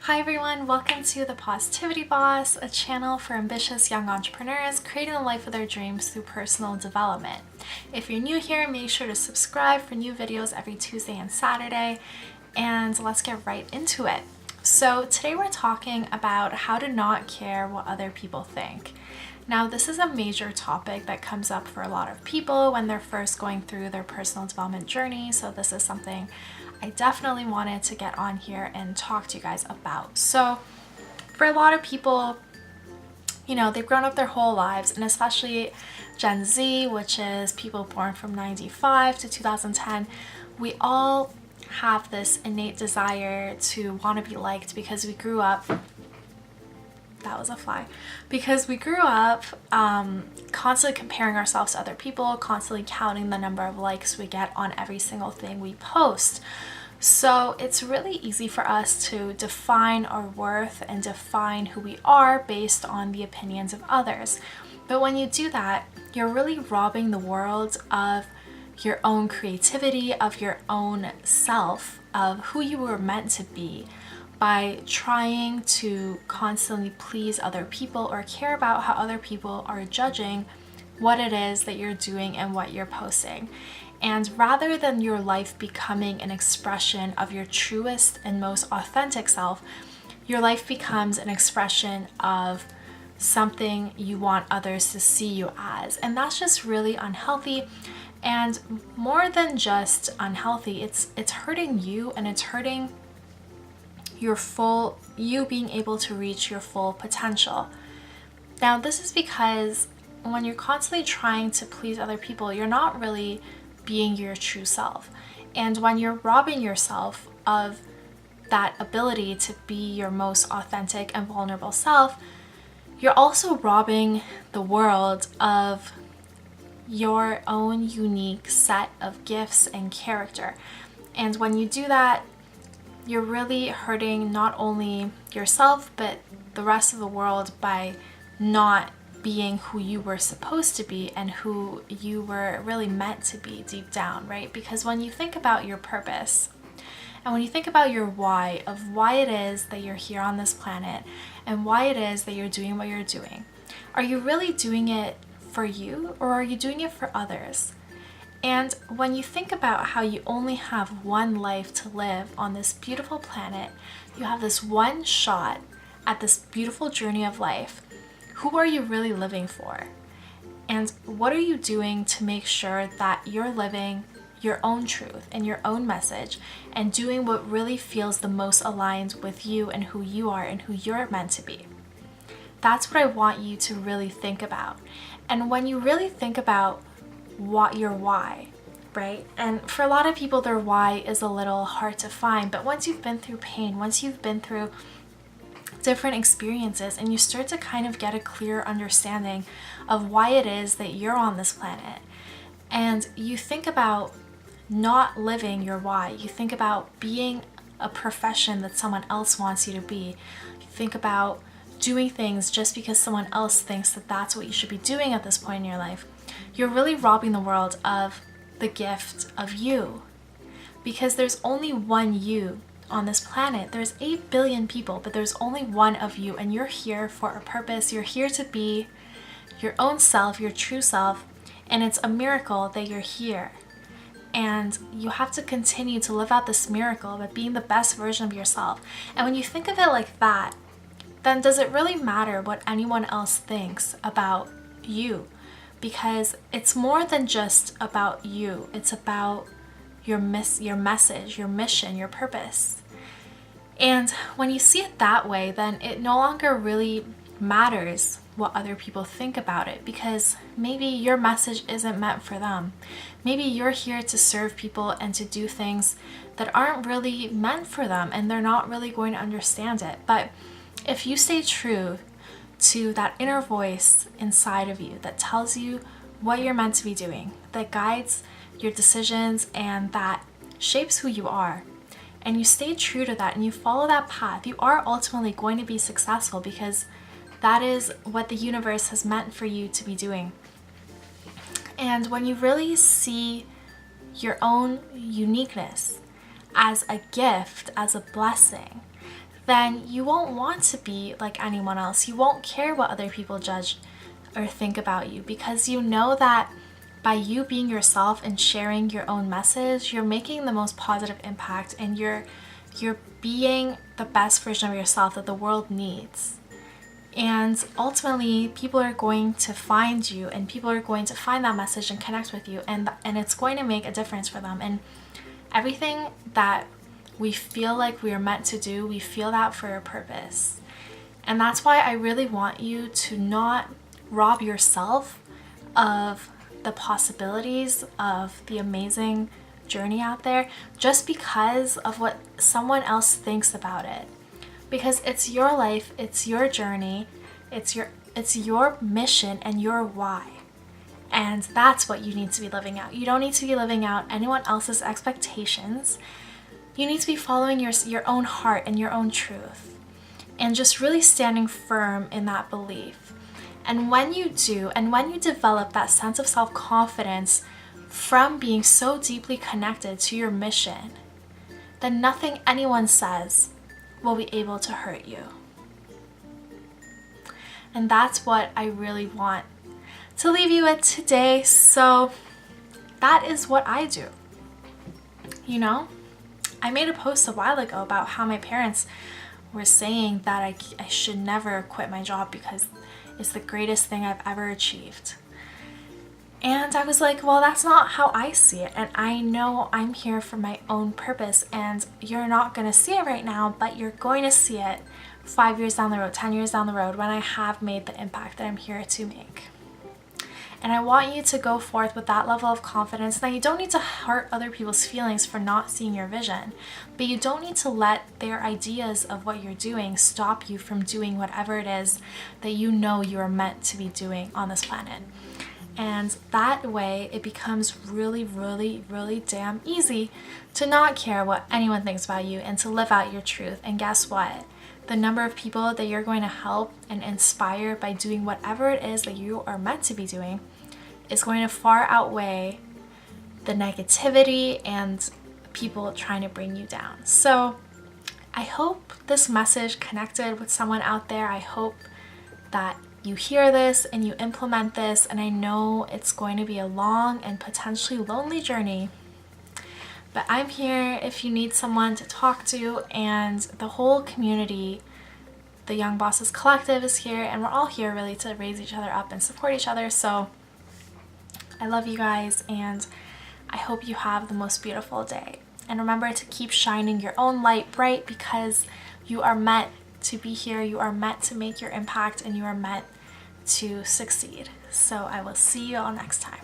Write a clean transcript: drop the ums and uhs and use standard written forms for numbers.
Hi everyone, welcome to The Positivity Boss, a channel for ambitious young entrepreneurs creating the life of their dreams through personal development. If you're new here, make sure to subscribe for new videos every Tuesday and Saturday, and let's get right into it. So today we're talking about how to not care what other people think. Now, this is a major topic that comes up for a lot of people when they're first going through their personal development journey, so this is something I definitely wanted to get on here and talk to you guys about. So for a lot of people, they've grown up their whole lives, and especially Gen Z, which is people born from 95 to 2010, we all have this innate desire to want to be liked because we grew up constantly comparing ourselves to other people, constantly counting the number of likes we get on every single thing we post. So it's really easy for us to define our worth and define who we are based on the opinions of others. But when you do that, you're really robbing the world of your own creativity, of your own self, of who you were meant to be, by trying to constantly please other people or care about how other people are judging what it is that you're doing and what you're posting. And rather than your life becoming an expression of your truest and most authentic self, your life becomes an expression of something you want others to see you as. And that's just really unhealthy. And more than just unhealthy, it's hurting you, and it's hurting you being able to reach your full potential. Now, this is because when you're constantly trying to please other people, you're not really being your true self. And when you're robbing yourself of that ability to be your most authentic and vulnerable self, you're also robbing the world of your own unique set of gifts and character. And when you do that, you're really hurting not only yourself, but the rest of the world by not being who you were supposed to be and who you were really meant to be deep down, right? Because when you think about your purpose and when you think about your why, of why it is that you're here on this planet and why it is that you're doing what you're doing, are you really doing it for you, or are you doing it for others? And when you think about how you only have one life to live on this beautiful planet, you have this one shot at this beautiful journey of life, who are you really living for? And what are you doing to make sure that you're living your own truth and your own message and doing what really feels the most aligned with you and who you are and who you're meant to be? That's what I want you to really think about. And when you really think about what your why, right? And for a lot of people, their why is a little hard to find, but once you've been through pain, once you've been through different experiences, and you start to kind of get a clear understanding of why it is that you're on this planet, and you think about not living your why, you think about being a profession that someone else wants you to be, you think about doing things just because someone else thinks that that's what you should be doing at this point in your life, you're really robbing the world of the gift of you. Because there's only one you on this planet. There's 8 billion people, but there's only one of you, and you're here for a purpose. You're here to be your own self, your true self, and it's a miracle that you're here. And you have to continue to live out this miracle by being the best version of yourself. And when you think of it like that, then does it really matter what anyone else thinks about you? Because it's more than just about you. It's about your message, your mission, your purpose. And when you see it that way, then it no longer really matters what other people think about it, because maybe your message isn't meant for them. Maybe you're here to serve people and to do things that aren't really meant for them, and they're not really going to understand it. But if you stay true to that inner voice inside of you that tells you what you're meant to be doing, that guides your decisions and that shapes who you are, and you stay true to that and you follow that path, you are ultimately going to be successful, because that is what the universe has meant for you to be doing. And when you really see your own uniqueness as a gift, as a blessing, then you won't want to be like anyone else. You won't care what other people judge or think about you, because you know that by you being yourself and sharing your own message, you're making the most positive impact, and you're being the best version of yourself that the world needs. And ultimately, people are going to find you, and people are going to find that message and connect with you, and it's going to make a difference for them. And everything that we feel like we are meant to do, we feel that for a purpose. And that's why I really want you to not rob yourself of the possibilities of the amazing journey out there just because of what someone else thinks about it. Because it's your life, it's your journey, it's your mission and your why. And that's what you need to be living out. You don't need to be living out anyone else's expectations. You need to be following your own heart and your own truth, and just really standing firm in that belief. And when you do, and when you develop that sense of self-confidence from being so deeply connected to your mission, then nothing anyone says will be able to hurt you. And that's what I really want to leave you with today. So that is what I do. You know, I made a post a while ago about how my parents were saying that I should never quit my job because it's the greatest thing I've ever achieved. And I was like, well, that's not how I see it. And I know I'm here for my own purpose, and you're not going to see it right now, but you're going to see it 5 years down the road, 10 years down the road, when I have made the impact that I'm here to make. And I want you to go forth with that level of confidence. Now, you don't need to hurt other people's feelings for not seeing your vision, but you don't need to let their ideas of what you're doing stop you from doing whatever it is that you know you are meant to be doing on this planet. And that way, it becomes really, really, really damn easy to not care what anyone thinks about you and to live out your truth. And guess what? The number of people that you're going to help and inspire by doing whatever it is that you are meant to be doing is going to far outweigh the negativity and people trying to bring you down. So I hope this message connected with someone out there. I hope that you hear this and you implement this, and I know it's going to be a long and potentially lonely journey, but I'm here if you need someone to talk to, and the whole community, the Young Bosses Collective, is here, and we're all here really to raise each other up and support each other. So I love you guys, and I hope you have the most beautiful day. And remember to keep shining your own light bright, because you are meant to be here, you are meant to make your impact, and you are meant to succeed. So I will see you all next time.